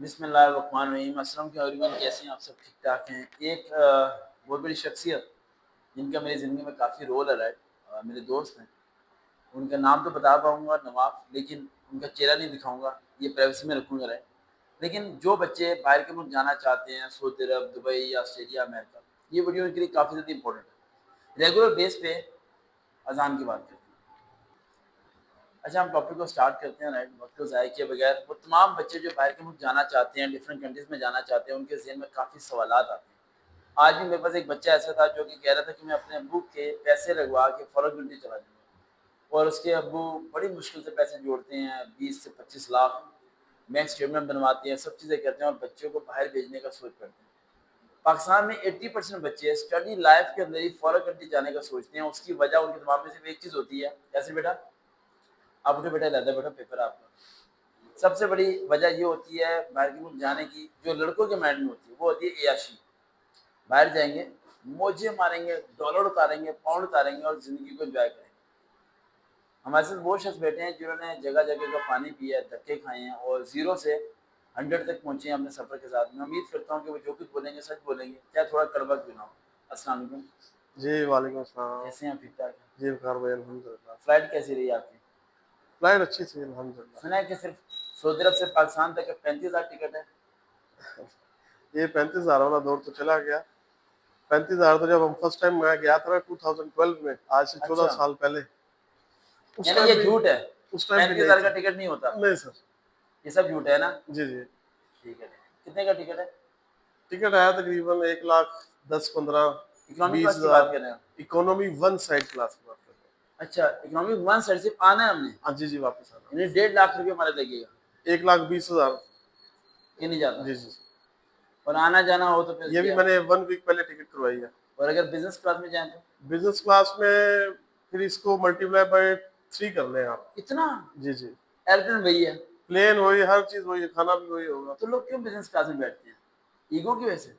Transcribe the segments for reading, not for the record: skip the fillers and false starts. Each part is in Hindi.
बिस्मिल्लाहिर्रहमानिर्रहीम। अस्सलाम वालेकुम, कैसे हैं आप सब? ठीक ठाक हैं। एक बहुत बड़ी शख्सियत जिनका मेरी ज़िंदगी में काफ़ी रोल रहा है, मेरे दोस्त हैं। उनका नाम तो बता पाऊँगा नवाफ़, लेकिन उनका चेहरा नहीं दिखाऊँगा, ये प्राइवेसी में रखूँगा राइट। लेकिन जो बच्चे बाहर के मुल्क जाना चाहते हैं, सऊदी अरब, दुबई, ऑस्ट्रेलिया, अमेरिका, ये वीडियो उनके लिए काफ़ी ज़्यादा इंपॉर्टेंट है। रेगुलर बेस पे अज़ान की बात करते हैं। अच्छा, हम टॉपिक को स्टार्ट करते हैं राइट, वक्त को ज़ाया किए बगैर। वो तमाम बच्चे जो बाहर के मुल्क जाना चाहते हैं, डिफरेंट कंट्रीज़ में जाना चाहते हैं, उनके ज़हन में काफ़ी सवालात आते हैं। आज भी मेरे पास एक बच्चा ऐसा था जो कि कह रहा था कि मैं अपने अब्बू के पैसे लगवा के फॉरेन कंट्री चला जाऊँगा, और उसके अब्बू बड़ी मुश्किल से पैसे जोड़ते हैं, 20 से 25 लाख बैंक स्टेटमेंट बनवाते हैं, सब चीज़ें करते हैं और बच्चों को बाहर भेजने का सोच करते हैं। पाकिस्तान में 80% बच्चे स्टडी लाइफ के अंदर ही फॉरेन कंट्री जाने का सोचते हैं। उसकी वजह उनके दिमाग में सिर्फ एक चीज़ होती है, कैसे बेटा? आप उठो बेटा, इधर बेटा, पेपर है आपका। सबसे बड़ी वजह ये होती है बाहर के मुल्क जाने की, जो लड़कों के माइंड में होती है, वो होती है एयाशी। बाहर जाएँगे, मौजें मारेंगे, डॉलर उतारेंगे, पाउंड उतारेंगे और ज़िंदगी को एन्जॉय करेंगे। हमारे साथ वो शख्स बैठे हैं जिन्होंने जगह-जगह का पानी पिया है, धक्के खाए हैं और ज़ीरो से 100 तक पहुँचे हैं अपने सफ़र के साथ। मैं उम्मीद करता हूँ कि वो जो कुछ बोलेंगे सच बोलेंगे, चाहे थोड़ा कड़वा क्यों ना हो। अस्सलाम वालेकुम, जी, वालेकुम अस्सलाम। कैसे हैं आप? ठीक-ठाक हैं? जी, बुखार भाई अल्हम्दुलिल्लाह। फ्लाइट कैसी रही आपकी? फ्लाइट अच्छी थी अल्हम्दुलिल्लाह। सुना है कि सिर्फ़ सऊदी अरब से पाकिस्तान तक का 35,000 टिकट है। ये 35,000 वाला दौर तो चला गया। 35,000 तो जब हम फर्स्ट टाइम मैं गया था ना 2012 में, आज से 14 अच्छा, साल पहले, उस यानी टाइम ये भी झूठ है, उस टाइम भी नहीं 35,000 का था। टिकट नहीं होता। नहीं सर। ये सब झूठ है ना? जी, जी। ठीक है। कितने का टिकट है? टिकट आया तकरीबन 1 लाख 10, 15, इकोनॉमी क्लास की बात 20,000। कर रहे हैं आप? इकोनॉमी वन साइड क्लास की बात कर रहे अच्छा, इकोनॉमी 1 साइड सिर्फ आना है हमने, हैं। हाँ जी, जी, वापस आना। यानी 1.5 लाख रुपए हमारा लगेगा, 1,20,000। ये नहीं जाता। जी, जी। और आना-जाना हो तो फिर ये भी क्या? मैंने 1 वीक पहले टिकट करवाई है। और अगर बिज़नेस क्लास में जाएँ तो? बिज़नेस क्लास में फिर इसको मल्टीप्लाई बाय 3 कर लें आप। इतना? जी, जी। एयरप्लेन वही है, प्लेन वही, हर चीज़ वही है, खाना भी वही होगा। तो लोग क्यों बिज़नेस क्लास में बैठते हैं? ईगो की वजह से?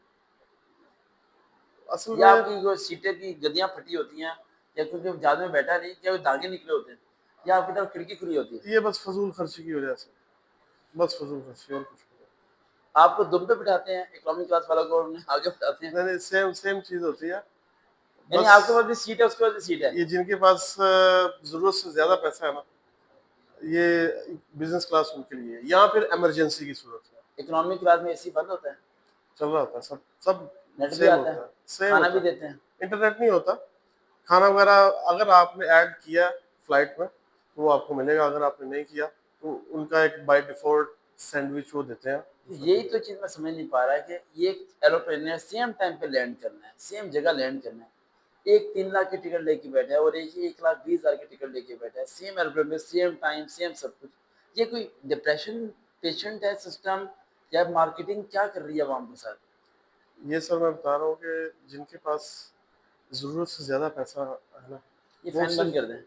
असल या में आपकी जो सीटें की गद्दियाँ फटी होती हैं, या क्योंकि जहाज़ में बैठा नहीं, क्या वो धागे निकले होते हैं? या आपकी तरफ खिड़की खुली होती है? ये बस फ़ज़ूल खर्ची की वज़ह से, बस फ़ज़ूल खर्ची और कुछ नहीं। आपको दुम पे बिठाते हैं इकोनॉमी क्लास वालों को और उन्हें आगे बिठाते हैं, नहीं, नहीं, सेम सेम चीज़ होती है। यानी बस आपके पास भी सीट है, उसके पास भी सीट है। ये जिनके पास ज़रूरत से ज़्यादा पैसा है ना, ये बिज़नेस क्लास उनके लिए है या फिर इमरजेंसी की सूरत में। इकोनॉमी क्लास में एसी बंद होता है, चल रहा होता है, सब सब नेट भी सेम आता होता है, है, सेम खाना होता भी है। देते हैं। इंटरनेट नहीं होता, खाना वगैरह अगर आपने ऐड किया फ्लाइट में, तो वो आपको मिलेगा, अगर आपने नहीं किया, तो उनका एक बाय डिफ़ॉल्ट सैंडविच वो देते हैं, दूसरा यही कुछ तो नहीं। चीज़ मैं समझ नहीं पा रहा है कि ये एरोप्लेन ने सेम टाइम पे लैंड करना है, सेम जगह लैंड करना है। एक 3 लाख की टिकट लेके बैठा है और एक 1,20,000 की टिकट लेके बैठा है, सेम एरोप्लेन में, सेम टाइम, सेम सब कुछ। ये कोई डिप्रेशन पेशेंट है सिस्टम, या मार्केटिंग क्या कर रही है अवाम के साथ? ये सब मैं बता रहा हूँ कि जिनके पास ज़रूरत से ज़्यादा पैसा है ना, ये वो फैन बंद सिर्फ़ कर दें।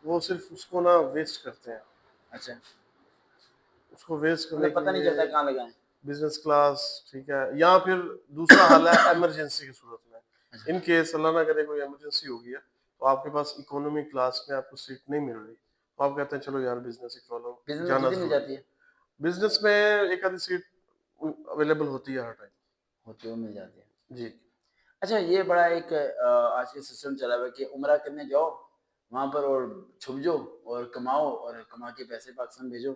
वो सिर्फ़ उसको ना वेस्ट करते हैं। अच्छा, उसको वेस्ट करने मतलब के पता नहीं लिए चलता कहाँ लगाएँ। बिज़नेस क्लास ठीक है, या फिर दूसरा हाल है इमरजेंसी की सूरत में। अच्छा, इन केस अल्लाह ना करे कोई इमरजेंसी हो गई है, तो आपके पास इकोनॉमी क्लास में आपको सीट नहीं मिल रही, तो आप कहते हैं चलो यार बिज़नेस ही कर लो, बिज़नेस में जाना कितनी मिल ज़रूरी जाती है। है? बिज़नेस में एक आधी सीट अवेलेबल होती है हर टाइम। होती है, वो मिल जाती है। जी। अच्छा, ये बड़ा एक आजकल सिस्टम चला हुआ है कि उम्रा करने जाओ वहाँ पर और छुप जाओ और कमाओ और कमा के पैसे पाकिस्तान भेजो।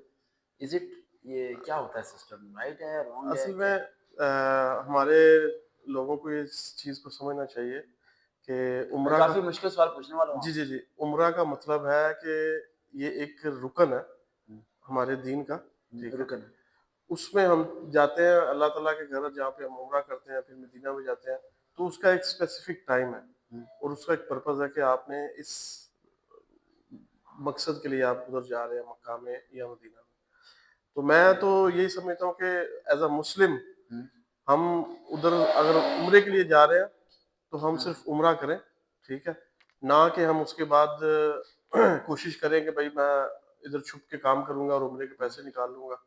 इज़ इट, ये क्या होता है सिस्टम? राइट है, रॉन्ग है, असल क्या में है? हमारे लोगों को इस चीज़ को समझना चाहिए कि मैं उम्रा का काफ़ी मुश्किल सवाल पूछने वाला हूँ जी, आपसे। जी, जी। उम्रा का मतलब है कि ये एक रुकन है हुँ, हमारे दीन का, ठीक है? रुकन। उसमें हम जाते हैं अल्लाह ताला के घर जहाँ पे हम उम्रा करते हैं, फिर मदीना में जाते हैं, तो उसका एक स्पेसिफिक टाइम है हुँ, और उसका एक पर्पज़ है कि आपने इस मकसद के लिए आप उधर जा रहे हैं मक्का में या मदीना में। तो मैं तो यही समझता हूँ कि एज़ अ मुस्लिम हुँ, हम उधर अगर उम्रे के लिए जा रहे हैं, तो हम हाँ। सिर्फ उम्रा करें, ठीक है? ना कि हम उसके बाद कोशिश करें कि भाई मैं इधर छुप के काम करूँगा और उम्रे के पैसे निकाल लूँगा।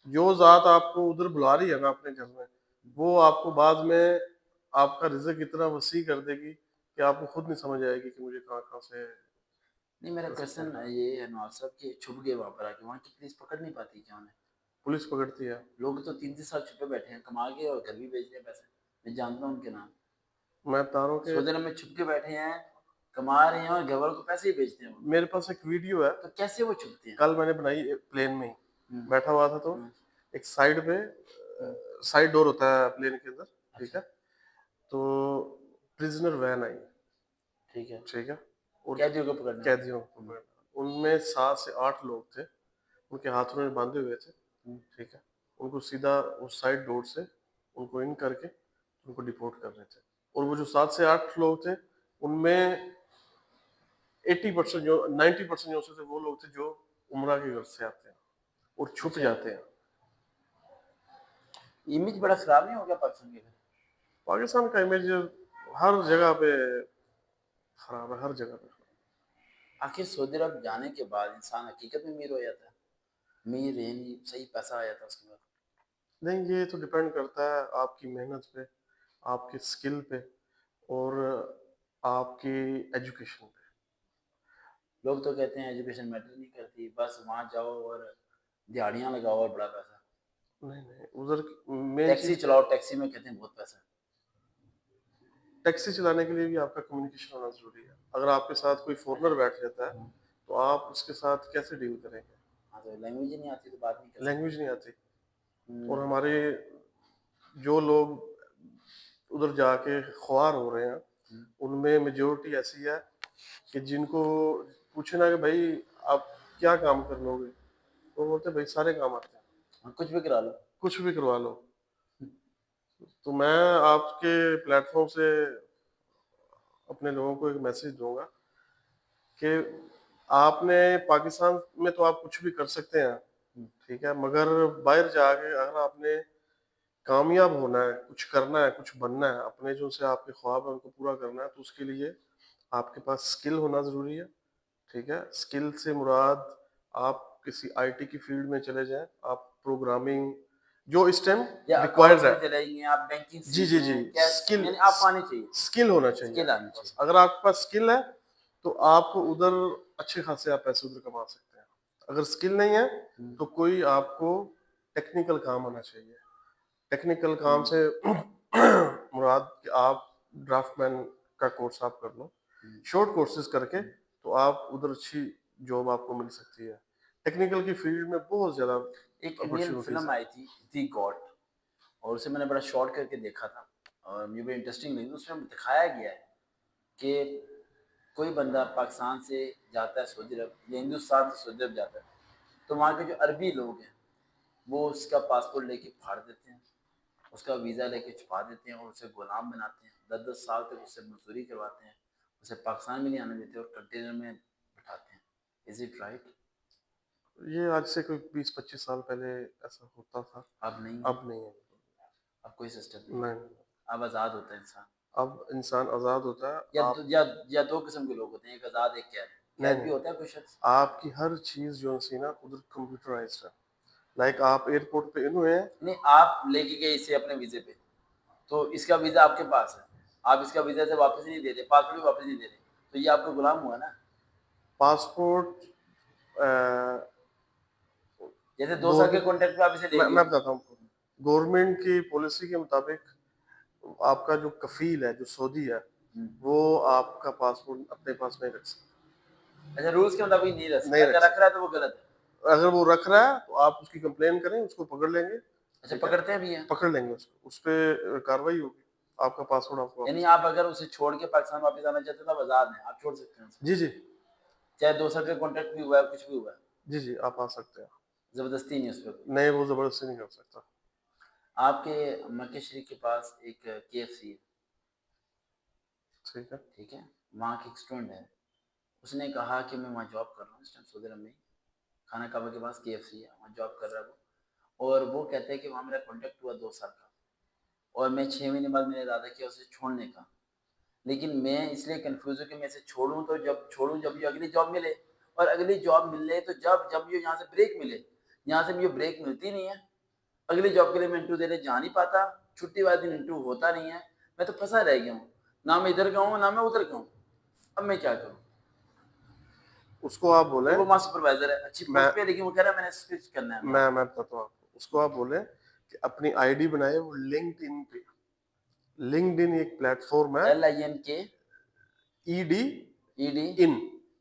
जो ज़ात आपको उधर बुला रही है ना अपने घर में, वो आपको बाद में आपका रिज़्क इतना वसी कर देगी कि आपको खुद नहीं समझ आएगी कि मुझे कहाँ-कहाँ से नहीं, मेरा रिज़्क क्वेश्चन मिल रहा है। ये है नवाब साहब कि छुप गए वहाँ पर आके, वहाँ की पुलिस पकड़ नहीं पाती क्या उन्हें? पुलिस पकड़ती है। लोग तो 3-3 साल छुपे बैठे हैं, कमा के और घर भी भेज रहे हैं पैसे। मैं जानता हूँ उनके नाम। मैं बता रहा हूँ कि सऊदी अरब में छुप के बैठे हैं, कमा रहे हैं और घर वालों को पैसे ही भेजते हैं वो। मेरे पास एक वीडियो है, तो कैसे वो छुपते हैं? कल मैंने बनाई प्लेन में ही हुँ, बैठा हुआ था, तो हुँ, एक साइड पे हुँ। साइड डोर होता है प्लेन के अंदर, ठीक अच्छा, है। तो प्रिजनर वैन आई, ठीक है। ठीक है, और कैदियों को पकड़ने वाली। कैदियों को हुँ, पकड़ना। उनमें 7 से 8 लोग थे, उनके हाथों में बांधे हुए थे, हुँ। ठीक है। उनको सीधा उस साइड डोर से उनको इन करके उनको डिपोर्ट कर रहे थे। और वो जो 7 से 8 लोग थे, उनमें 80% जो 90% जो थे वो लोग थे जो उम्रा के घर से आते हैं और छुप अच्छा, जाते हैं। इमेज बड़ा खराब नहीं हो गया पाकिस्तान के फिर? पाकिस्तान का इमेज हर जगह पे खराब है, हर जगह पे। आखिर सऊदी अरब जाने के बाद इंसान हकीकत में अमीर हो जाता है? अमीर है नहीं, सही पैसा आ जाता है उसके बाद। नहीं, ये तो डिपेंड करता है आपकी मेहनत पे, आपके स्किल पे, और आपकी एजुकेशन पे। लोग तो कहते हैं एजुकेशन मैटर नहीं करती, बस वहाँ जाओ और दिहाड़ियाँ लगाओ और बड़ा पैसा। नहीं नहीं, उधर मेन टैक्सी चीज क्या चलाओ, है, टैक्सी में कहते हैं बहुत पैसा है। टैक्सी चलाने के लिए भी आपका कम्युनिकेशन होना जरूरी है। अगर आपके साथ कोई फॉरेनर बैठ जाता है, हाँ, तो आप उसके साथ कैसे डील करेंगे? हाँ, तो लैंग्वेज ही नहीं आती तो बात नहीं कर सकते। लैंग्वेज नहीं आती। और हुँ, हमारे जो लोग उधर जाके ख्वार हो रहे हैं, हुँ। उनमें मेजोरिटी ऐसी है कि जिनको पूछे ना कि भाई आप क्या काम कर लोगे, तो वो बोलते हैं, भाई सारे काम आते हैं, हाँ, कुछ भी करा लो। कुछ भी करवा लो। तो मैं आपके प्लेटफॉर्म से अपने लोगों को एक मैसेज दूंगा कि आपने पाकिस्तान में तो आप कुछ भी कर सकते हैं, हुँ, ठीक है, मगर बाहर जाके अगर आपने कामयाब होना है, कुछ करना है, कुछ बनना है, अपने जो से आपके ख्वाब है उनको पूरा करना है, तो उसके लिए आपके पास स्किल होना ज़रूरी है, ठीक है। स्किल से मुराद आप किसी आईटी की फील्ड में चले जाएँ, आप प्रोग्रामिंग जो इस टाइम या रिक्वायर्ड अकाउंट्स है। में चले जाइए, आप बैंकिंग जी, सीख जी, जी, लें, क्या स्किल यानी आपको आनी चाहिए, स्किल होना चाहिए स्किल आपके आनी पास। चाहिए। अगर आपके पास स्किल है, तो आप उधर अच्छे खासे आप पैसे उधर कमा सकते हैं। अगर स्किल नहीं है, हुँ, तो कोई आपको टेक्निकल काम आना चाहिए। टेक्निकल काम हुँ, से मुराद कि आप ड्राफ्टमैन का कोर्स आप कर लो, हुँ, शॉर्ट कोर्सेज करके, हुँ। तो आप उधर अच्छी जॉब आपको मिल सकती है। टेक्निकल की फील्ड में बहुत ज़्यादा एक इंडियन अपॉर्चुनिटीज़ फ़िल्म है। आई थी, दी गॉड, और उसे मैंने बड़ा शॉर्ट करके देखा था और मुझे बड़ी इंटरेस्टिंग लगी। उसमें दिखाया गया है कि कोई बंदा पाकिस्तान से जाता है सऊदी अरब या हिंदुस्तान से सऊदी अरब जाता है, तो वहाँ के जो अरबी लोग हैं, वो उसका पासपोर्ट लेके फाड़ देते हैं, उसका वीज़ा लेके छुपा देते हैं और उसे गुलाम बनाते हैं। 10-10 साल तक उससे मज़दूरी करवाते हैं, उसे पाकिस्तान भी नहीं आने देते और कंटेनर में बिठाते हैं। Is it right? ये आज से कोई 20-25 साल पहले ऐसा होता था, अब नहीं है, अब नहीं है। अब कोई सिस्टम नहीं है, नहीं, अब आज़ाद होता है इंसान। अब इंसान आज़ाद होता है। या आप दो या 2 किस्म के लोग होते हैं, एक आज़ाद, एक कैद। नहीं, कैद भी नहीं, होता है कोई शख्स। आपकी हर चीज़ जो सी ना उधर कंप्यूटराइज्ड है। लाइक आप एयरपोर्ट पे इन हुए हैं। नहीं, आप लेके गए इसे अपने वीज़े पे, तो इसका वीज़ा आपके पास है, आप इसका वीज़ा से वापस नहीं दे रहे, पासपोर्ट भी वापस नहीं दे रहे, तो ये आपका गुलाम हुआ ना। पासपोर्ट अ, जैसे 2 साल के गवर्नमेंट कॉन्ट्रैक्ट पे आप इसे ले मैं लिए। बताता हूँ, गवर्नमेंट की पॉलिसी के मुताबिक आपका जो कफील है, जो सऊदी है, हुँ। वो आपका पासपोर्ट अपने पास नहीं रख सकता, अच्छा, रूल्स के मुताबिक नहीं रख सकता, नहीं रख अगर रख रहा है तो वो गलत है। सकता। अगर वो रख रहा है, तो आप उसकी कंप्लेन करें, उसको पकड़ लेंगे, अच्छा, ठीक है, पकड़ते भी हैं। पकड़ लेंगे उसको, उस पे कार्रवाई होगी, आपका पासपोर्ट आपको यानी वापस आप अगर उसे छोड़ के पाकिस्तान वापस आना चाहते हो तो आप आज़ाद हैं, आप छोड़ सकते हैं उसे। जी, जी, चाहे 2 साल का कॉन्ट्रैक्ट भी हुआ है, कुछ भी हुआ है, जी, जी, आप आ सकते हैं। ज़बरदस्ती नहीं है उस पे कोई। नहीं, वो ज़बरदस्ती नहीं कर सकता। आपके मक्के शरीफ के पास एक केएफसी है, ठीक है। ठीक है? वहाँ की एक स्टूडेंट है, उसने कहा कि मैं वहाँ जॉब कर रहा हूँ इस टाइम सऊदी अरब में ही, खाना काबा के पास केएफसी है, वहाँ जॉब कर रहा है वो, और वो कहता है कि वहाँ मेरा कॉन्ट्रैक्ट हुआ 2 साल का और मैं 6 महीने बाद मैंने इरादा किया उसे छोड़ने का। लेकिन मैं इसलिए कन्फ्यूज़ हूँ कि मैं इसे छोड़ूँ तो जब छोड़ूँ जब ये अगली जॉब मिले, और अगली जॉब मिले तो जब जब ये यहाँ से ब्रेक मिले, यहाँ से मुझे ब्रेक मिलती नहीं है। अगली जॉब के लिए मैं इंटरव्यू देने जा नहीं पाता, छुट्टी वाले दिन इंटरव्यू होता नहीं है, मैं तो फंसा रह गया हूँ, ना मैं इधर का हूँ ना मैं उधर का हूँ, अब मैं क्या करूँ? उसको आप और बोलें, वो वहाँ सुपरवाइजर है, अच्छी मैं पोस्ट पे है, लेकिन वो कह रहा है मैंने स्विच करना है वहाँ। मैं बताता हूँ आपको, उसको आप बोलें कि अपनी आईडी बनाए वो लिंक्डइन पे। लिंक्डइन एक प्लेटफॉर्म है, LINK ईडी ED, इन,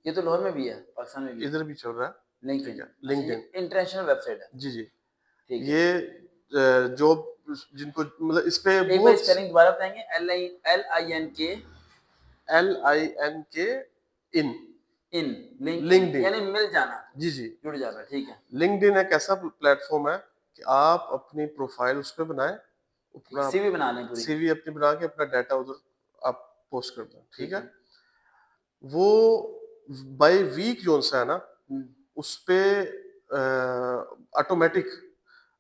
ये तो लाहौर में भी है, पाकिस्तान में भी है। इधर भी चल रहा है, ठीक लिंक्डइन, है, अच्छा ये लिंक्डइन। इंटरनेशनल वेबसाइट है। जी जी, ठीक है, ये जॉब जिनको मतलब इस पे एक बार बहुत स्पेलिंग दोबारा बताएंगे। LINK LINK इन, इन, लिंक्डइन लिंक्डइन। यानी मिल जाना, जी जी, जुड़ जाना, ठीक है। लिंक्डइन एक ऐसा प्लेटफॉर्म है कि आप अपनी प्रोफाइल उस पर बनाएं, ठीक, अपना CV बना लें पूरी। सीवी अपनी बना के अपना डाटा उधर आप पोस्ट कर दें, ठीक ठीक है। है। वो बाय वीक जो सा है ना, हम्म, उस पे ऑटोमेटिक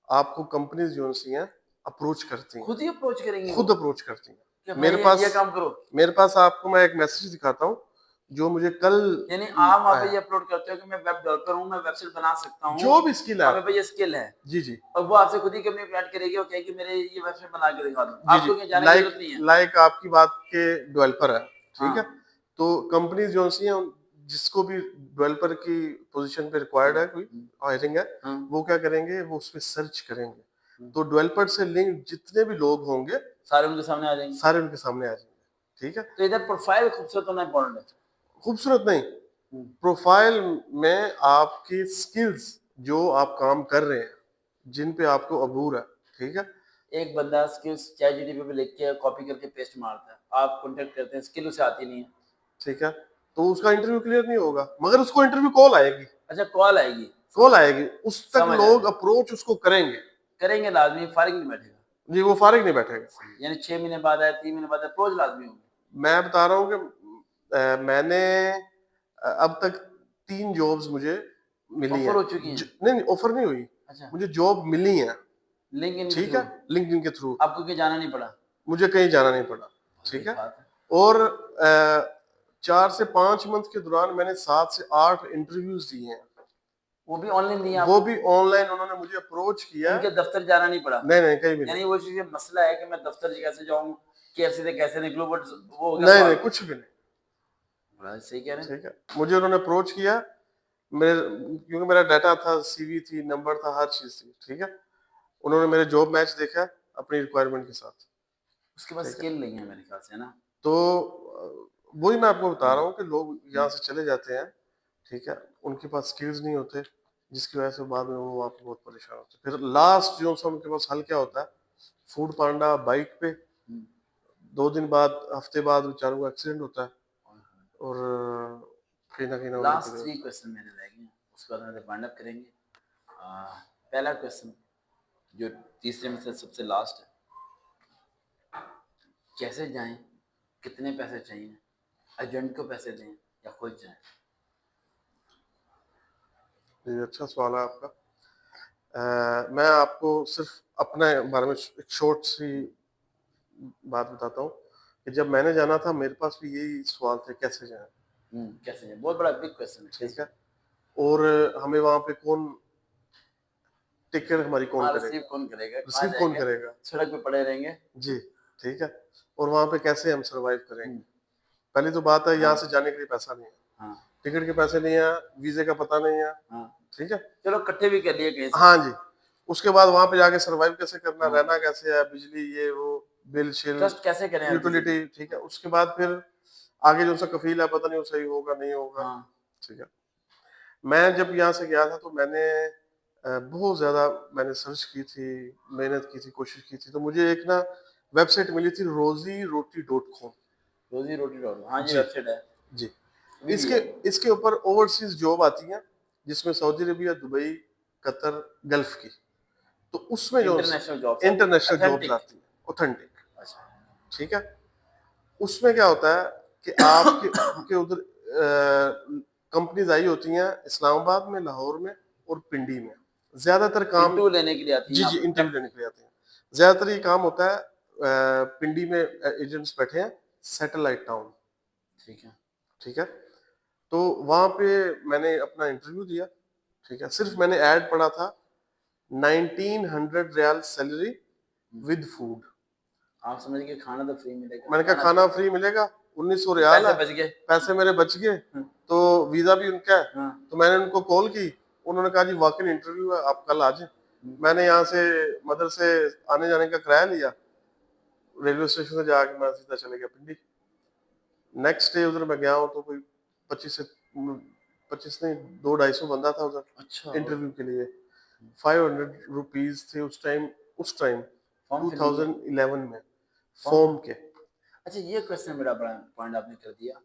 आपको कंपनीज जो सी हैं अप्रोच करती हैं, खुद ही अप्रोच करेंगी वो खुद अप्रोच करती कि हैं। भाई ये काम करो। मेरे पास आपको मैं एक मैसेज दिखाता हूँ जो मुझे कल यानी आप वहाँ पे आया। ये अपलोड करते हो कि मैं वेब डेवलपर हूँ, मैं वेबसाइट बना सकता हूँ जो भी स्किल है और मेरे आपकी, पे ये स्किल है, जी जी और वो आपसे खुद ही कंपनी क्रिएट करेगी और कहेगी मेरे ये वेबसाइट बना के दिखा दो, जी जी, आपको कहीं जाने की लाइक जरूरत नहीं है। लाइक आपकी बात के डेवलपर है, ठीक है। हाँ तो कंपनीज जो सी हैं जिसको भी डेवलपर की पोजीशन पे रिक्वायर्ड है, कोई हम्म, हायरिंग है, हाँ वो क्या करेंगे, वो उस पर सर्च करेंगे, हम्म, तो डेवलपर से लिंक जितने भी लोग होंगे सारे उनके सामने आ जाएंगे। सारे उनके सामने आ जाएंगे, ठीक है। तो इधर प्रोफाइल खूबसूरत होना इंपॉर्टेंट है। खूबसूरत नहीं, हम्म, प्रोफाइल में आपकी स्किल्स जो आप काम कर रहे हैं, जिन पे आपको अबूर है, ठीक है। एक बंदा स्किल्स ChatGPT पे लिख के कॉपी करके पेस्ट मारता है, आप कॉन्टेक्ट करते हैं, स्किल उसे आती नहीं है। ठीक है, तो उसका इंटरव्यू क्लियर नहीं होगा, मगर उसको इंटरव्यू कॉल आएगी, अच्छा कॉल आएगी, कॉल समझ आएगी, उस तक समझ लोग आया, अप्रोच उसको करेंगे। करेंगे लाजमी, फारिग नहीं बैठेगा। जी, वो फारिग नहीं बैठेगा। यानी 6 महीने बाद आए, 3 महीने बाद आए, अप्रोच लाजमी होगी। मैं बता रहा हूँ कि मैंने अब तक 3 जॉब्स मुझे मिली ऑफर हैं। हो चुकी हैं। नहीं ऑफर नहीं हुई, अच्छा, मुझे जॉब मिली है, लिंक्डइन के ठीक थ्रू है, लिंक्डइन के थ्रू, आपको कहीं जाना नहीं पड़ा। मुझे कहीं जाना नहीं पड़ा, बड़ी ठीक है। बात है। और 4 से 5 मंथ के दौरान मैंने 7 से 8 इंटरव्यूज दिए हैं, वो भी ऑनलाइन दिए वो आपको, भी ऑनलाइन, उन्होंने मुझे अप्रोच किया है। उनके दफ्तर जाना नहीं पड़ा। नहीं नहीं, कहीं भी नहीं, यानी वो चीज मसला है कि मैं दफ्तर कैसे जाऊं, KFC से कैसे निकलूं, बट वो हो गया नहीं नहीं, सॉल्व। कुछ भी नहीं, बड़ा सही कह रहे हैं। ठीक है। मुझे उन्होंने अप्रोच किया, मेरे क्योंकि मेरा डाटा था, सीवी थी, नंबर था, हर चीज थी, ठीक है। उन्होंने मेरे जॉब मैच देखा अपनी रिक्वायरमेंट के साथ, उसके बाद ठीक है। स्किल नहीं है मेरे ख्याल से, है ना। तो वही मैं आपको बता रहा हूँ कि लोग यहाँ हम्म, से चले जाते हैं, ठीक है, उनके पास स्किल्स नहीं होते, जिसकी वजह से बाद में वो वहाँ पे बहुत परेशान होते हैं। फिर लास्ट जो सा उनके पास हल क्या होता है, फूड पांडा बाइक पे, हम्म, 2 दिन बाद, हफ्ते बाद बेचारों का एक्सीडेंट होता है, और कहीं ना उनकी लास्ट वजह 3 क्वेश्चन मेरे रह गए हैं, उसके बाद हम वाइंड अप करेंगे। पहला क्वेश्चन जो तीसरे में से सबसे लास्ट है, कैसे जाएं, कितने पैसे चाहिए, एजेंट को पैसे दें या खुद जाएं। ये अच्छा सवाल है आपका। मैं आपको सिर्फ अपने बारे में एक शॉर्ट सी बात बताता हूँ कि जब मैंने जाना था मेरे पास भी यही सवाल थे, कैसे जाएं, कैसे जाएं, बहुत बड़ा बिग क्वेश्चन है, ठीक कैसे। है। और हमें वहां पे कौन, टिकट हमारी कौन हाँ करेगा, रिसीव कौन करेगा, कहाँ रिसीव कौन जाएंगे, करेगा, सड़क पे पड़े रहेंगे। जी, ठीक है। और वहां पे कैसे हम सरवाइव करेंगे। हम्म, पहली तो बात है, यहाँ हाँ से जाने के लिए पैसा नहीं है, हाँ टिकट के पैसे नहीं है, वीजे का पता नहीं है, हाँ, ठीक है। चलो इकट्ठे भी कर लिए कहीं से। हाँ जी, उसके बाद वहां पे जाके सरवाइव कैसे करना, हाँ, रहना कैसे है, बिजली ये वो, बिल शिल, ट्रस्ट कैसे करें हर किसी पे। यूटिलिटी, ठीक है। उसके बाद फिर आगे जो सा कफील है, पता नहीं वो सही होगा नहीं होगा, हाँ ठीक है। मैं जब यहाँ से गया था तो मैंने बहुत ज्यादा मैंने सर्च की थी, मेहनत की थी, कोशिश की थी, तो मुझे एक ना वेबसाइट मिली थी, rozyRoti.com। रोजी रोटी डॉट, हाँ जी जी वेबसाइट है, जी, अभी भी इसके है। इसके ऊपर ओवरसीज जॉब आती है, जिसमें Saudi Arabia, Dubai, Qatar, gulf की, तो उसमें जो इंटरनेशनल जॉब्स आती है, इंटरनेशनल जॉब्स ऑथेंटिक। आती है, ऑथेंटिक, अच्छा, ठीक है। उसमें क्या होता है कि आपके के उधर कंपनीज आई होती हैं इस्लामाबाद में, लाहौर में और पिंडी में, ज्यादातर काम, इंटरव्यू लेने के लिए आती है जी यहाँ जी, पे इंटरव्यू डायरेक्ट। लेने के लिए आते हैं। ज्यादातर ये काम होता है पिंडी में, एजेंट्स बैठे हैं, सैटेलाइट टाउन, ठीक है। ठीक है। तो वहां पे मैंने अपना इंटरव्यू दिया, ठीक है। सिर्फ मैंने ऐड पढ़ा था, 1900 रियाल सैलरी विद फूड। आप समझ के खाना तो फ्री मिलेगा, मैंने कहा खाना खाना चाहिए, फ्री मिलेगा, 1900 रियाल पैसे है, बच गए। पैसे मेरे बच गए, हम्म, तो वीजा भी उनका है। हाँ तो मैंने उनको कॉल की, उन्होंने कहा जी वॉक इन इंटरव्यू है, आप कल आ जाए। मैंने यहाँ से मदर से आने जाने का किराया लिया, रेलवे स्टेशन से जाके मैं सीधा चले गया पिंडी। नेक्स्ट डे उधर मैं गया हूँ तो कोई 25 से 25 नहीं, 200-250 बंदा था अच्छा, उधर इंटरव्यू के लिए। ओके। 500 रुपीज थे उस टाइम फॉर्म फिलिंग के? 2011 में फॉर्म फॉर्म के। अच्छा, ये क्वेश्चन बड़ा बड़ा पॉइंट आपने कर दिया।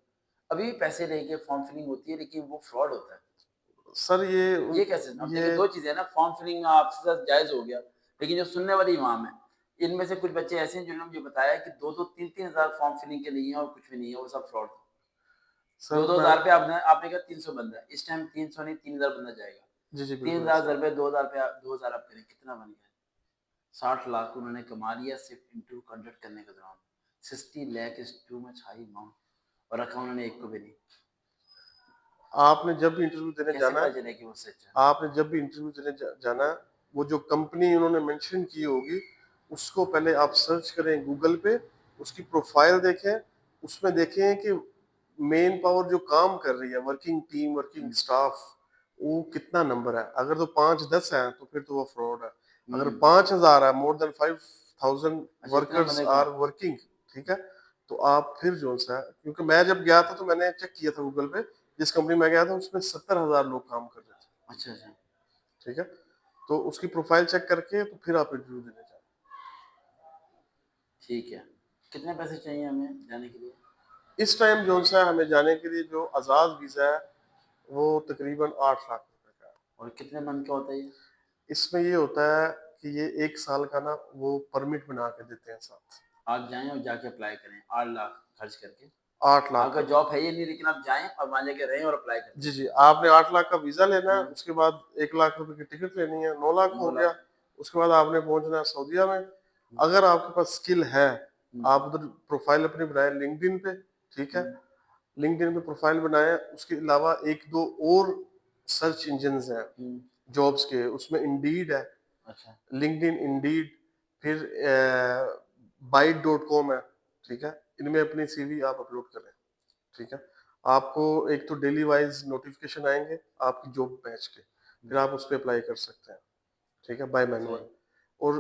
अभी भी पैसे लेके फॉर्म फिलिंग होती है, लेकिन वो फ्रॉड होता है। सर ये कैसे? अब ये देखिए 2 चीज़ें हैं ना, फॉर्म फिलिंग आपके साथ जायज़ हो गया, लेकिन जो सुनने वाले इमाम हैं, इनमें से कुछ बच्चे ऐसे हैं जिन्होंने मुझे बताया कि 2-2 3-3 हज़ार फॉर्म फिलिंग के नहीं है और कुछ भी नहीं है, वो सब फ्रॉड है। सर 2-2 मैं हज़ार पे आपने आपने कहा 300 बंदा है, इस टाइम 300 नहीं 3000 बंदा जाएगा। जी जी बिल्कुल 3000 ऐसा है। ज़रबे 2000 पे 2000 आप करें, कितना बन गया? 60 लाख उन्होंने कमा लिया सिर्फ इंटरव्यू कंडक्ट करने के दौरान। 60 lakh is too much high amount, और रखा उन्होंने एक को भी नहीं। आपने जब भी इंटरव्यू देने कैसे जाना पता है, चले कि वो सच है? आपने जब भी इंटरव्यू देने जाना है, वो जो कंपनी उन्होंने मेंशन की होगी उसको पहले आप सर्च करें गूगल पे, उसकी प्रोफाइल देखें, उसमें देखें कि मेन पावर जो काम कर रही है, वर्किंग टीम, वर्किंग हुँ, स्टाफ, वो कितना नंबर है। अगर तो 5-10 है तो फिर तो वो फ्रॉड है। अगर हुँ। 5,000 है, मोर देन 5,000 अच्छा, इतना वर्कर्स बंदे आर कमा। वर्किंग, ठीक है, तो आप फिर जो सा, क्योंकि मैं जब गया था तो मैंने चेक किया था गूगल पे, जिस कंपनी में गया था उसमें 70,000 लोग काम कर रहे थे, अच्छा, अच्छा। ठीक है। तो उसकी प्रोफाइल चेक करके तो फिर आप इंटरव्यू देने जाए। ठीक है। कितने पैसे चाहिए हमें जाने के लिए? इस टाइम जो सा हमें जाने के लिए जो आज़ाद वीज़ा है वो तकरीबन 8 लाख रुपए का है। और कितने मंथ का होता है ये? इसमें ये होता है कि ये 1 साल का ना वो परमिट बना के देते हैं साथ। आप जाएँ और जाके अप्लाई करें 8 लाख खर्च करके। 8 लाख आपका का, जॉब है ही नहीं, लेकिन आप जाएँ और वहाँ जाके रहें और अप्लाई करें। जी जी, आपने 8 लाख का वीज़ा लेना है, हुँ, उसके बाद 1 लाख रुपए की टिकट लेनी है, 9 लाख 9 हो लाख। गया। उसके बाद आपने पहुंचना है सऊदीया में। हुँ, अगर आपके पास स्किल है, हुँ, आप उधर प्रोफाइल अपनी बनाए लिंक्डइन पे, ठीक है, हुँ, लिंक्डइन पे प्रोफाइल बनाए। उसके अलावा एक दो और सर्च इंजन्स हैं हुँ। जॉब्स के, उसमें इंडीड है, अच्छा, लिंक्डइन, इंडीड, फिर बाइट.com है, ठीक है। इनमें अपनी सीवी आप अपलोड करें, ठीक है। आपको एक तो डेली वाइज नोटिफिकेशन आएंगे आपकी जॉब बैच के, हुँ, फिर आप उस पर अप्लाई कर सकते हैं, ठीक है, बाय सही। मैनुअल। और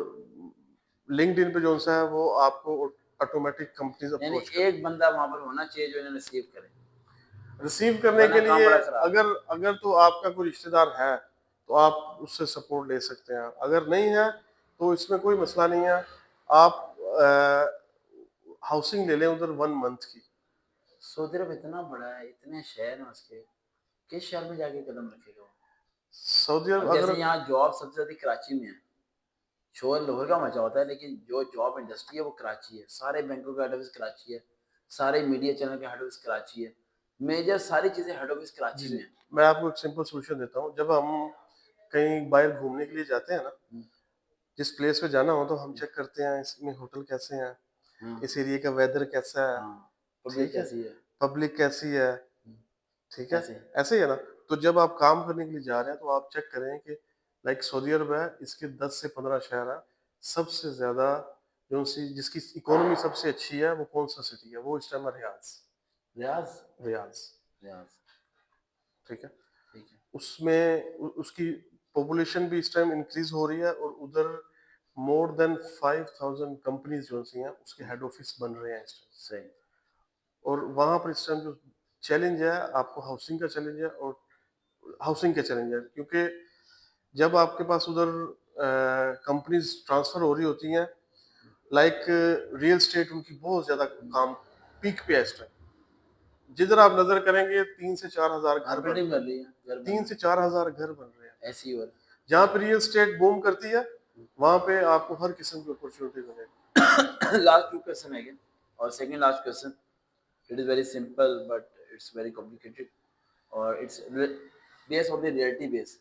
लिंक्डइन पे जो सा है वो आपको ऑटोमेटिक कंपनीज यानी अप्रोच करती एक है। बंदा वहाँ पर होना चाहिए जो इन्हें रिसीव करे, रिसीव करने वरना के काम लिए बड़ा खराब है। अगर अगर तो आपका कोई रिश्तेदार है तो आप उससे सपोर्ट ले सकते हैं, अगर नहीं है तो इसमें कोई मसला नहीं है। आप हाउसिंग ले लें उधर 1 मंथ की। सऊदी अरब इतना बड़ा है, इतने शहर हैं उसके, किस शहर में जाके कदम रखेगा वो? सऊदी अरब अब जैसे अगर, यहाँ जॉब सबसे ज़्यादा कराची में है, शोर लाहौर का मचा होता है, लेकिन जो जॉब इंडस्ट्री है वो कराची है। सारे बैंकों का हेड ऑफिस कराची है, सारे मीडिया चैनल का हेड ऑफिस कराची है, मेजर सारी चीज़ें हेड ऑफिस जी कराची जी, में है। मैं आपको एक सिंपल सोल्यूशन देता हूँ। जब हम कहीं बाहर घूमने के लिए जाते हैं ना, हुँ, जिस प्लेस पे जाना हो तो हम हुँ, चेक करते हैं इसमें होटल कैसे हैं, हाँ, इस एरिया का वेदर कैसा है, हाँ, पब्लिक ठीक है, कैसी है? पब्लिक कैसी है, हुँ, ठीक है, ऐसे। ऐसे ही है ना। तो जब आप काम करने के लिए जा रहे हैं तो आप चेक करें कि लाइक सऊदी अरब है, इसके 10 से 15 शहर है, सबसे ज्यादा जो सी जिसकी इकोनॉमी सबसे अच्छी है वो कौन सा सिटी है, वो इस टाइम रियाज। रियाज़? रियाज, रियाज़, ठीक है। ठीक है। उसमें उसकी पॉपुलेशन भी इस टाइम इंक्रीज हो रही है, और उधर मोर देन 5,000 कंपनीज जो सी हैं उसके हुँ, हेड ऑफिस बन रहे हैं इस टाइम। सही। और वहां पर इस टाइम जो चैलेंज है आपको हाउसिंग का चैलेंज है, और हाउसिंग का चैलेंज है क्योंकि जब आपके पास उधर कंपनीज ट्रांसफर हो रही होती हैं, लाइक रियल स्टेट उनकी बहुत ज्यादा हुँ, काम पीक पे है इस टाइम। जिधर आप नजर करेंगे 3 से 4 हजार हाँ, घर बन बिल्डिंग रहे बन हैं, रही है, घर बन तीन रहे से चार हजार घर बन रहे हैं। हैं, ऐसे ही हो रहा जहाँ पे रियल स्टेट बूम करती है वहां पे आपको हर किस्म की अपॉर्चुनिटी मिलेगी। है। लास्ट 2 क्वेश्चन है, और second last question, it is very simple but it's very complicated, और it's based on the reality base.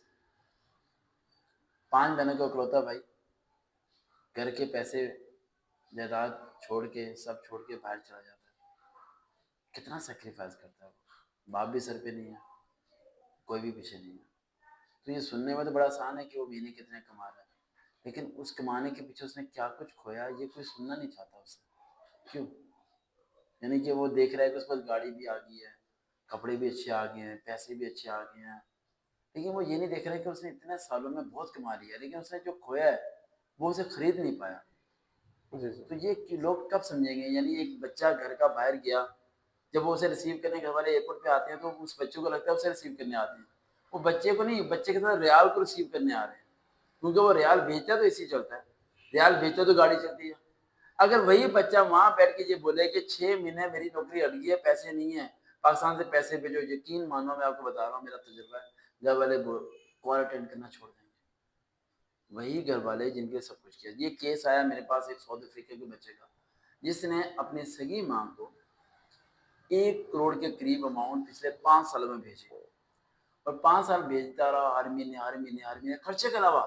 5 बहनों का इकलौता भाई, घर के पैसे, जायदाद छोड़ के, सब छोड़ के बाहर चला जाता है। कितना सैक्रिफाइस करता है वो। बाप भी सर पे नहीं है, कोई भी पीछे नहीं है। तो ये सुनने में तो बड़ा आसान है कि वो महीने कितने कमा रहा है, लेकिन उस कमाने के पीछे उसने क्या कुछ खोया, ये कोई सुनना नहीं चाहता उससे। क्यों? यानी कि वो देख रहा है कि उसके पास गाड़ी भी आ गई है, कपड़े भी अच्छे आ गए हैं, पैसे भी अच्छे आ गए हैं, लेकिन वो ये नहीं देख रहे कि उसने इतने सालों में बहुत कमा लिया, लेकिन उसने जो खोया है वो उसे खरीद नहीं पाया। जी, जी। तो ये कि लोग कब समझेंगे? यानी एक बच्चा घर का बाहर गया, जब वो उसे रिसीव करने घर वाले एयरपोर्ट पे आते हैं तो उस बच्चे को लगता है उसे रिसीव करने आते हैं। वो बच्चे को नहीं, बच्चे के साथ रियाल को रिसीव करने आ रहे हैं, क्योंकि वो रियाल भेजता है तो इसी चलता है, रियाल भेजता है तो गाड़ी चलती है। अगर वही बच्चा वहां बैठ के ये बोले कि 6 महीने मेरी नौकरी अड़ गई है, पैसे नहीं है, पाकिस्तान से पैसे भेजो, यकीन मानो मैं आपको बता रहा हूँ, मेरा तजुर्बा है, घर वाले कॉल अटेंड करना छोड़ देंगे। वही घर वाले जिनके सब कुछ किया। ये केस आया मेरे पास एक साउथ अफ्रीका के बच्चे का, जिसने अपनी सगी माँ को 1 करोड़ के करीब अमाउंट पिछले 5 सालों में भेजे, और 5 साल भेजता रहा, हर महीने हर महीने हर महीने खर्चे के अलावा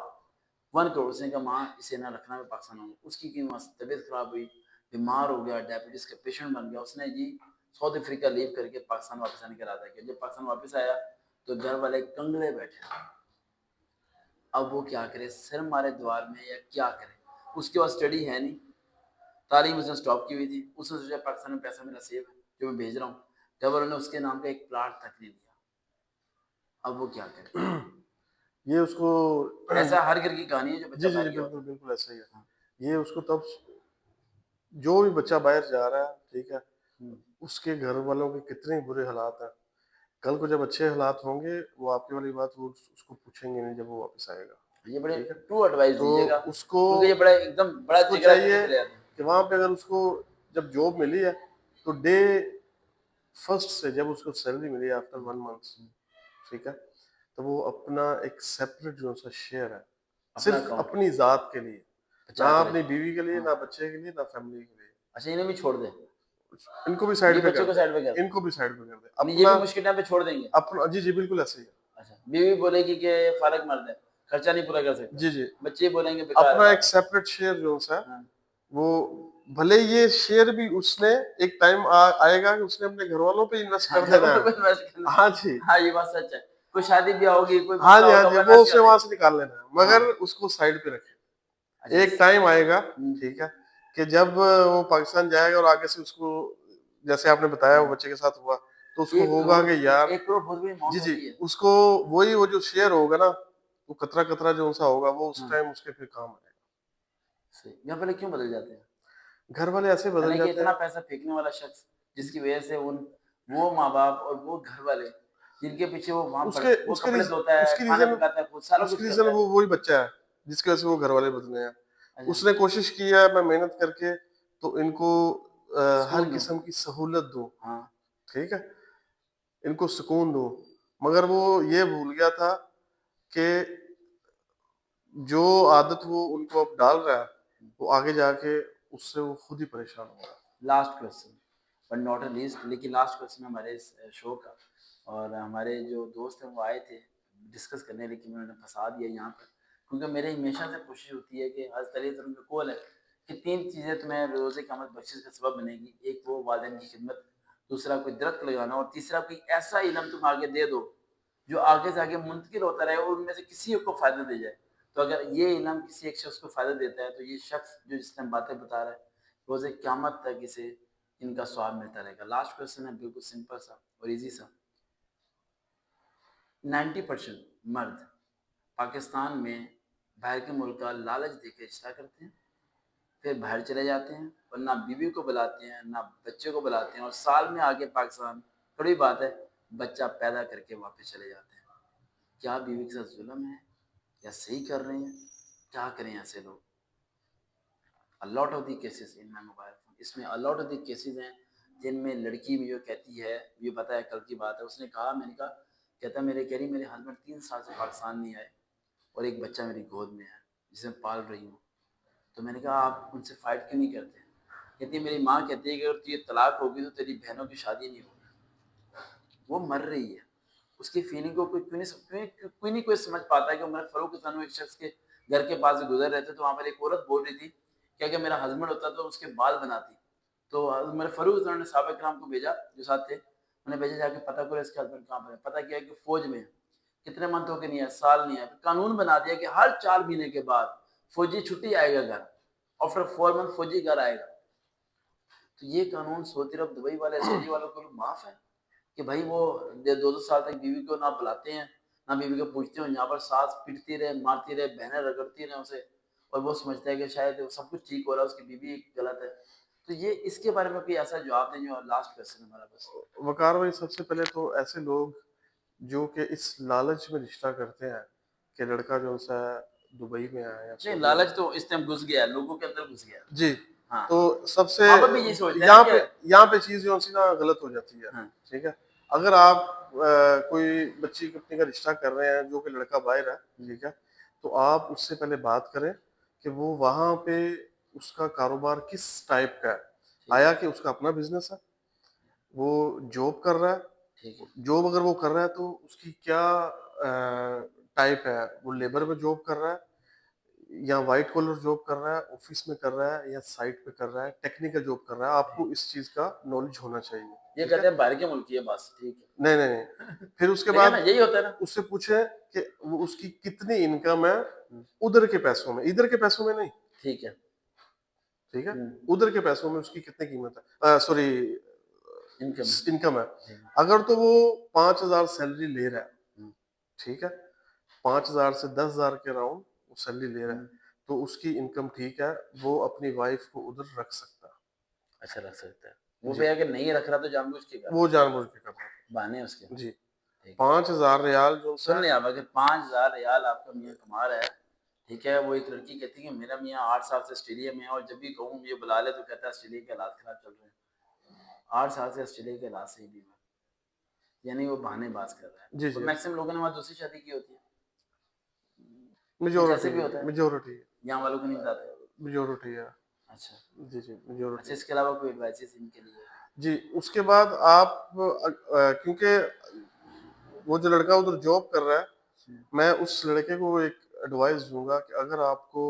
1 करोड़। उसने कहा माँ इसे ना रखना, मैं पाकिस्तान आऊंगा। उसकी की तबीयत खराब हुई, बीमार हो गया, डायबिटीज का पेशेंट बन गया, उसने जी साउथ अफ्रीका लीव करके पाकिस्तान वापस आने का इरादा किया। जब पाकिस्तान वापस आया तो घर वाले कंगड़े बैठे। अब वो क्या करे, सिर मारे द्वार में या क्या करे? उसके पास स्टडी है नहीं, तालीम उसने स्टॉप की हुई थी। उसने सोचा पाकिस्तान में पैसा मेरा सेव है जो मैं भेज रहा हूँ, जब उन्होंने उसके नाम का एक प्लाट तक नहीं दिया। अब वो क्या करे? ये उसको ऐसा हर घर की कहानी है जो बच्चा जी, जी, बाहर जी, गया होता बिल्कुल, है। बिल्कुल ऐसा ही है। हाँ। ये उसको तब जो भी बच्चा बाहर जा रहा है, ठीक है, हम्म। उसके घर वालों के कितने बुरे हालात हैं। कल को जब अच्छे हालात होंगे, वो आपकी वाली बात वो उसको पूछेंगे नहीं जब वो वापस आएगा, ये बड़े ठीक है? ट्रू एडवाइस तो दीजिएगा, उसको क्योंकि ये बड़ा एकदम बड़ा उसको जिगरा करके चाहिए चले जाते हैं। कि वहाँ पे अगर उसको जब जॉब मिली है, तो डे फर्स्ट से जब उसको सैलरी मिली आफ्टर 1 मंथ, ठीक है? तो वो अपना एक सेपरेट जो सा शेयर है, अपना सिर्फ अकाउंट अपनी ज़ात के लिए, बचा ना के अपनी रखे। बीवी के लिए, हाँ। ना बच्चे के लिए, ना फैमिली के लिए। अच्छा, इन्हें भी छोड़ दे, इनको भी साइड बीवी पे बच्चे कर को दे, साइड पे कर दे, इनको भी साइड पे कर दे। यानी ये अपना भी मुश्किल टाइम पे छोड़ देंगे। अपना जी, जी, बिल्कुल ऐसे ही है। अच्छा, बीवी बोलेगी कि ये फारग मर्द है, खर्चा नहीं पूरा कर सकता, जी, जी। बच्चे बोलेंगे बेकार है अपना एक बाप। सेपरेट शेयर जो सा हाँ। वो भले ये शेयर भी उसने एक टाइम आएगा कि उसने अपने घर वालों पे इन्वेस्ट हाँ, कर घर देना वालों है। को इन्वेस्ट करना हाँ जी। है। हाँ, ये बात सच है। कोई शादी ब्याह होगी, कोई हाँ मसला जी, हाँ होगा, जी, वो वो इन्वेस्ट उसे कर वहां से देंगे। निकाल लेना है, हाँ। मगर उसको साइड पे रखे। अच्छा। एक टाइम आएगा, हम्म। ठीक है, कि जब वो पाकिस्तान जाएगा और आगे से उसको जैसे आपने बताया वो हाँ। बच्चे के साथ हुआ, तो उसको एक होगा करोड़ कि यार 1 करोड़ बहुत बड़ी जी, अमाउंट जी, होती है। उसको वही वो जो शेयर होगा ना, वो कतरा-कतरा जो सा होगा, वो उस हाँ। टाइम उसके फिर काम आएगा। सही, यहाँ पहले क्यों बदल जाते हैं? घर वाले ऐसे बदल यानी कि जाते इतना हैं। पैसा फेंकने वाला शख्स, जिसकी वजह से उन वो माँ बाप और वो घर वाले जिनके पीछे वो वहां उसके वो उसके कपड़े धोता है, उसकी खाना रीजन पकाता है, खुद सारा कुछ उसकी रीजन करता है। वो वही बच्चा है जिसकी वजह से वो घर वाले बदले हैं। अच्छा। उसने कोशिश की है मैं मेहनत करके तो इनको हर सुकून दो। किस्म की सहूलत दूं, हाँ। ठीक है, इनको सुकून दूं, मगर वो ये भूल गया था कि जो आदत वो उनको अब डाल रहा है वो आगे जाके उससे वो खुद ही परेशान होगा। Last question, but not a least, लेकिन लास्ट क्वेश्चन हमारे इस शो का। और हमारे जो दोस्त हैं वो आए थे डिस्कस करने, लेकिन उन्होंने फंसा दिया यहाँ पर, क्योंकि मेरे हमेशा से कोशिश होती है कि हर तरह तरह का कॉल है कि 3 चीज़ें तुम्हें रोज़े क़यामत बख्शिश का सबब बनेगी। एक वो वालिदैन की खिदमत, दूसरा कोई दरख्त लगाना, और तीसरा कोई ऐसा इल्म तुम आगे दे दो जो आगे से आगे मुंतकिल होता रहे और उनमें से किसी को फ़ायदा दे जाए। तो अगर ये इल्म किसी एक शख्स को फ़ायदा देता है तो ये शख्स जो जिसने बातें बता रहा है, रोज़े क़यामत तक इसे इनका स्वाब मिलता रहेगा। लास्ट क्वेश्चन है बिल्कुल सिंपल सा और इजी सा। 90% मर्द पाकिस्तान में बाहर के मुल्क का लालच देकर रिश्ता करते हैं, फिर बाहर चले जाते हैं और ना बीवी को बुलाते हैं ना बच्चे को बुलाते हैं, और साल में आके पाकिस्तान, बड़ी बात है, बच्चा पैदा करके वापस चले जाते हैं। क्या बीवी के साथ जुल्म है या सही कर रहे हैं? क्या करें ऐसे लोग? A lot of the cases in my mobile phone, इसमें a lot of the cases हैं जिनमें लड़की भी जो कहती है, ये पता है कल की बात है, उसने कहा, मैंने कहा, कहता मेरे कह रही मेरे हस्बैंड 3 साल से पाकिस्तान नहीं आए और एक बच्चा मेरी गोद में है जिसे मैं पाल रही हूँ। तो मैंने कहा आप उनसे फाइट क्यों नहीं करते? कहती है मेरी माँ कहती है कि अगर तुझे तलाक होगी तो तेरी बहनों की शादी नहीं होगी। वो मर रही है, उसकी फीलिंग को कोई नहीं कोई समझ पाता है कि मैं फरूक तनु एक शख्स के घर के पास से गुजर रहे थे, तो वहाँ पर एक औरत बोल रही थी कि अगर मेरा हस्बैंड होता तो उसके बाल बनाती। तो मेरे फरूक तनु ने साहब कराम को भेजा जो साथ थे, उन्हें भेजा जाके पता करो इसके हस्बैंड कहाँ पर है। पता किया कि फौज में है। कितने मंथ हो के नहीं है, साल नहीं है, कानून बना दिया कि हर 4 महीने के बाद फौजी छुट्टी आएगा घर, आफ्टर 4 मंथ फौजी घर आएगा। तो ये कानून सऊदी अरब, दुबई वाले, सऊदी वालों को माफ है कि भाई वो 2-2 साल तक बीवी को ना बुलाते हैं, ना बीवी को पूछते हो, यहाँ पर सास पिटती रहे, मारती रहे, बहनें रगड़ती रहे उसे, और वो समझता है कि शायद वो सब कुछ ठीक हो रहा है, उसकी बीवी गलत है। तो ये इसके बारे में कोई ऐसा जवाब दें, जो लास्ट क्वेश्चन है हमारा बस। वकार भाई, सबसे पहले तो ऐसे लोग जो कि इस लालच में रिश्ता करते हैं कि लड़का जो सा दुबई में है या नहीं, सऊदी में। लालच तो इस टाइम घुस गया है, लोगों के अंदर घुस गया है। जी। हाँ, तो सबसे माँ बाप भी यही सोचते हैं ना यहाँ पे कि यहाँ पे चीज जो सी ना गलत हो जाती है। हाँ, ठीक है, अगर आप कोई बच्ची अपनी का रिश्ता कर रहे हैं जो कि लड़का बाहर है, ठीक है, तो आप उससे पहले बात करें कि वो वहां पे उसका कारोबार किस टाइप का है। ठीक आया है, कि उसका अपना बिजनेस है, वो जॉब कर रहा है, ठीक है, जॉब अगर वो कर रहा है तो उसकी क्या टाइप है, वो लेबर में जॉब कर रहा है या व्हाइट कॉलर जॉब कर रहा है, ऑफिस में कर रहा है या साइट पे कर रहा है, टेक्निकल जॉब कर रहा है, आपको इस चीज का नॉलेज होना चाहिए। ये ठीक है, कहते हैं बाहर के मुल्क की है बस, ठीक नहीं नहीं नहीं, फिर उसके है, देखा ना, बाद यही होता है ना। उससे पूछे कि वो उसकी कितनी इनकम है उधर के पैसों में, इधर के पैसों में नहीं। ठीक है। ठीक है, हम्म, उधर के पैसों में उसकी कितनी कीमत है, सॉरी, इनकम। इनकम है। ठीक है। अगर तो वो 5,000 सैलरी ले रहा है, हम्म, ठीक है, 5,000 से 10,000 के राउंड वो सैलरी ले रहा है, हम्म, तो उसकी इनकम ठीक है, वो अपनी वाइफ को उधर रख सकता अच्छा लग सकता है। वो है। जी, भी अगर नहीं रख रहा तो जानबूझ के कर रहा वो जानबूझ के कर रहा है, बहाने हैं उसके। है। जी, ठीक है। 5,000 रियाल जो सुन सा। लिया, अब अगर 5,000 रियाल आपका मियाँ कमा रहा है, ठीक है, वो एक लड़की कहती है कि मेरा मियाँ 8 साल से ऑस्ट्रेलिया में है, और जब भी कहूँ मुझे बुला ले तो कहता है ऑस्ट्रेलिया के हालात खराब चल रहे हैं। 8 साल से ऑस्ट्रेलिया के हालात सही नहीं हुए, यानी वो बहानेबाज कर रहा है। जी और जी, मैक्सिमम लोगों ने वहाँ दूसरी शादी की होती है, या मेजोरिटी जैसे भी होता है, मेजोरिटी यहाँ वालों को नहीं बताते। मेजोरिटी है। अच्छा। जी जी, अच्छा, मेजोरिटी। इसके अलावा कोई एडवाइसेस इनके लिए? जी, उसके बाद आप क्योंकि वो जो लड़का उधर जॉब कर रहा है, हम्म, मैं उस लड़के को एक एडवाइस दूंगा कि अगर आपको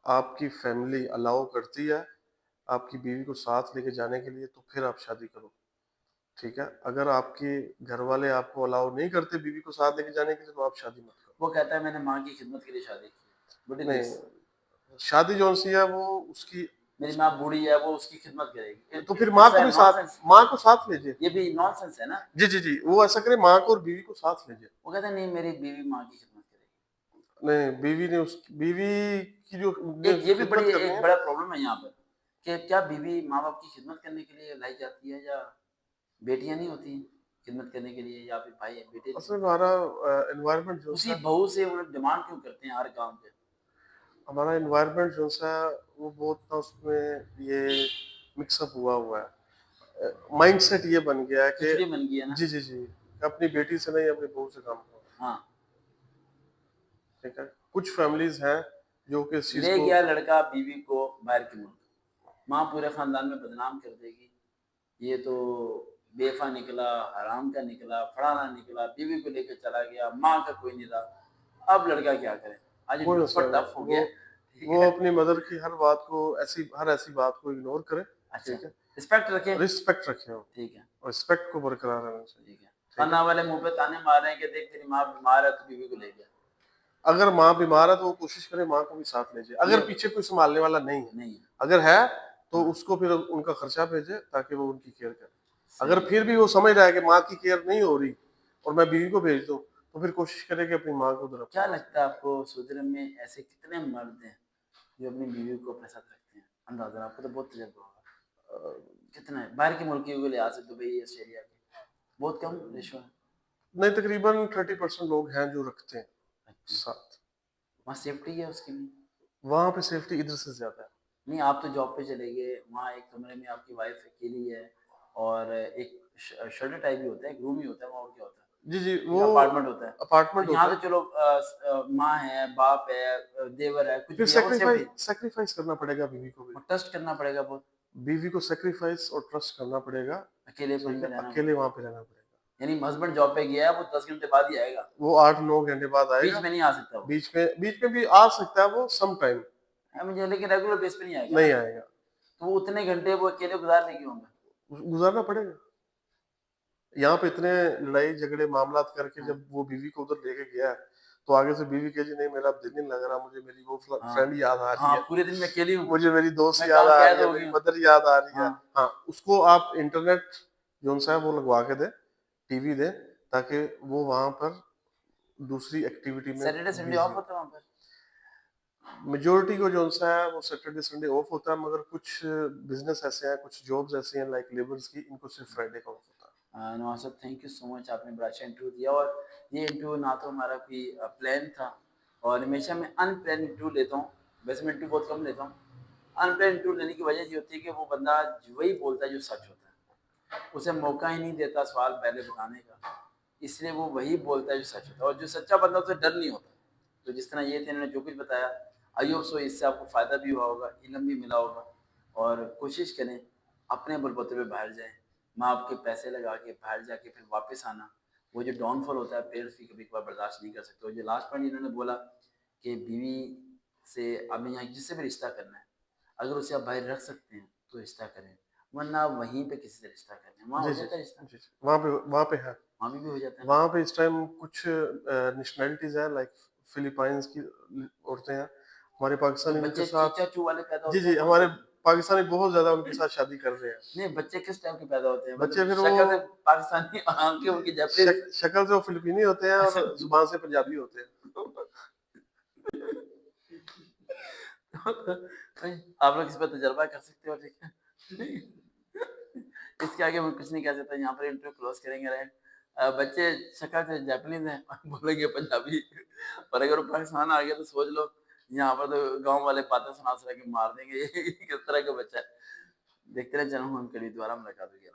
आपकी फैमिली अलाउ करती है आपकी बीवी को साथ लेके जाने के लिए, तो फिर आप शादी करो। ठीक है, अगर आपके घर वाले आपको अलाउ नहीं करते बीवी को साथ लेके जाने के लिए, तो आप शादी मत करो। वो कहता है मैंने माँ की खिदमत के लिए शादी की है, व्हाट इज दिस? नहीं, शादी जो सी है वो उसकी मेरी माँ बूढ़ी है, वो उसकी खिदमत करेगी, तो फिर माँ इट्स को अ भी साथ, नॉनसेंस। माँ को साथ लीजिए। ये भी नॉनसेंस है ना। जी जी जी, वो ऐसा करे, माँ को और बीवी को साथ लीजिए। वो कहता है नहीं, मेरी बीवी माँ की खिदमत करेगी। नहीं, बीवी ने उस बीवी की जो ने एक ये भी बड़ी खिदमत करनी एक है। बड़ा प्रॉब्लम है यहाँ पर, कि क्या बीवी माँ बाप की खिदमत करने के लिए लाई जाती है, या बेटियां नहीं होती खिदमत करने के लिए, या फिर भाई बेटे नहीं असल में होते? हमारा एनवायरनमेंट जो उसी सा बहू से वो डिमांड क्यों करते हैं हर काम पे? हमारा एनवायरनमेंट जो सा वो बहुत ना उसमें ये मिक्सअप हुआ हुआ है, माइंडसेट ये बन गया है कि खिचड़ी बन गई है ना। जी जी जी, अपनी बेटी से नहीं अपनी बहू से काम करो। हाँ, ठीक है, कुछ फैमिलीज हैं जो कि इस चीज ले को। गया लड़का बीवी को बाहर के मुल्क, माँ पूरे खानदान में बदनाम कर देगी, ये तो बेफा निकला, हराम का निकला, फलाना निकला, बीवी को लेकर चला गया, माँ का कोई नहीं रहा। अब लड़का क्या करे? आज कोई लुत्फा मसला टफ हो नहीं, गया। ठीक वो है। अपनी मदर की हर ऐसी बात को इग्नोर करे। अच्छा, ठीक है, रिस्पेक्ट रखे। रिस्पेक्ट रखे हो, ठीक है। रिस्पेक्ट को बरकरार रहना चाहिए। ठीक है। ठीक है, खाना वाले मुंह पे ताने मार रहे हैं कि देख तेरी माँ बीमार है तो बीवी को ले गया। अगर माँ बीमार है तो वो कोशिश करे माँ को भी साथ ले जाए, ये अगर पीछे कोई संभालने वाला नहीं है। नहीं है। अगर है तो हाँ, उसको फिर उनका खर्चा भेजे ताकि वो उनकी केयर करे। अगर सही है। फिर भी वो समझ रहा है कि माँ की केयर नहीं हो रही और मैं बीवी को भेज दूं, तो फिर कोशिश करे कि अपनी माँ को उधर क्या अपना। लगता है आपको, सऊदी अरब में ऐसे कितने मर्द हैं जो अपनी बीवी को अपने साथ रखते हैं? अंदाजा, आपको तो बहुत तजर्बा होगा। कितना है बाहर के मुल्कों के लिहाज से, दुबई ऑस्ट्रेलिया के? बहुत कम रेशो है। नहीं, तकरीबन 30% लोग हैं जो रखते हैं रखते हैं। साथ। वहाँ सेफ्टी है उसकी नहीं? वहां पे सेफ्टी इधर से ज्यादा है। नहीं, आप तो जॉब पे चले गए, वहाँ एक कमरे में आपकी वाइफ अकेली है, और एक शटर टाइप भी होता है, एक रूम ही होता है वहाँ, और क्या होता जी जी, है, एक वो अपार्टमेंट होता है। तो अपार्टमेंट यहाँ होता तो है। चलो माँ है, बाप है, देवर है, कुछ फिर भी है, वो सेफ्टी। सेक्रीफाइस सेक्रीफाइस करना पड़ेगा बीवी को भी। और ट्रस्ट करना पड़ेगा बहुत। बीवी को सेक्रीफाइस और ट्रस्ट करना पड़ेगा। अकेलेपन ठीक में है, रहना अकेले पड़ेगा। वहां पे रहना पड़ेगा। यानी हस्बैंड जॉब पे गया है, वो 10 घंटे बाद ही आएगा, वो 8-9 घंटे बाद बीच आएगा। में नहीं आ सकता वो। बीच में भी आ सकता है वो सम टाइम। मुझे लेकिन रेगुलर बेस पे नहीं आएगा ना। नहीं आएगा, तो वो उतने घंटे वो अकेले गुजार लेंगे होंगे। गुजारना पड़ेगा। यहाँ पे इतने लड़ाई झगड़े मामलात करके हाँ, जब वो बीवी को उधर लेके गया है, तो आगे से बीवी कहे जी नहीं मेरा दिल नहीं लग रहा, मुझे मेरी वो हाँ, फ्रेंड याद आ रही हाँ, है, पूरे दिन मैं अकेली हूँ, मुझे मेरी दोस्त मैं याद काम आ कैद रही है, हो गई मेरी हूँ। मदर याद आ रही है। हाँ, हाँ, उसको आप इंटरनेट जो सा है वो लगवा के दे, टीवी दे, ताकि वो वहां पर दूसरी एक्टिविटी में सैटरडे संडे ऑफ बिजी। होता है वहाँ पर? मेजोरिटी को जो सा है वो सैटरडे संडे ऑफ होता है, मगर कुछ बिजनेस ऐसे हैं, कुछ जॉब्स ऐसे हैं लाइक लेबर्स की, इनको सिर्फ फ्राइडे का ऑफ होता नवाज साहब, थैंक यू सो मच, आपने बड़ा अच्छा इंटरव्यू दिया। और ये इंटरव्यू ना तो हमारा कोई प्लान था, और हमेशा मैं अनप्लान इंटरव्यू लेता हूँ। वैसे मैं इंटरव्यू बहुत कम लेता हूँ। अनप्लान इंटरव्यू लेने की वजह ये होती है कि वो बंदा वही बोलता है जो सच होता है, उसे मौका ही नहीं देता सवाल पहले बताने का, इसलिए वो वही बोलता है जो सच होता है। और जो सच्चा बंदा उसे डर नहीं होता। तो जिस तरह ये थे, इन्होंने जो कुछ बताया, आइयो सो इससे आपको फ़ायदा भी हुआ होगा, इल्म भी मिला होगा। और कोशिश करें अपने बलबूते पे बाहर जाएं, माँ बाप के पैसे लगा के बाहर जाके फिर वापस आना, वो जो डाउनफॉल होता है पेरेंट्स भी कभी कभार बर्दाश्त नहीं कर सकते। और जो लास्ट पॉइंट इन्होंने बोला कि बीवी से आपने यहाँ जिससे भी रिश्ता करना है, अगर उसे आप बाहर रख सकते हैं तो रिश्ता करें, वरना आप वहीं पे किसी से रिश्ता करें, वहाँ है। हो जी जी जाता है रिश्ता, जी जी, वहाँ पे है। वहाँ भी हो जाता है ना। वहाँ पे इस टाइम कुछ नेशनैलिटीज हैं लाइक फिलीपाइंस की औरतें हैं, हमारे जो पाकिस्तानी उनके बच्चे साथ। चीचा चू वाले पैदा जी होते जी, हैं कौन से हमारे होते हैं? पाकिस्तानी बहुत ज्यादा उनके साथ शादी कर रहे हैं। नहीं, बच्चे किस टाइप के पैदा होते हैं, बच्चे मतलब फिर वो शक्ल से पाकिस्तानी, आंखें उनकी जापानीज? शक्ल से वो फिलिपीनी होते हैं अच्छा। और जुबान से पंजाबी होते हैं। आप लोग इस पर तजर्बा कर सकते हो, ठीक है। इसके आगे मैं कुछ नहीं कह सकता, यहाँ पर इंटरव्यू क्लोज करेंगे। राइट, बच्चे शक्ल से जापानीज हैं और बोलेंगे पंजाबी, और अगर वो पाकिस्तान आ गया तो सोच लो, यहाँ पर तो गांव वाले बातें सुना सुना के मार देंगे। ये किस तरह का बच्चा है। देखते रहे जन्म, हम कभी दोबारा मुलाकात होगी।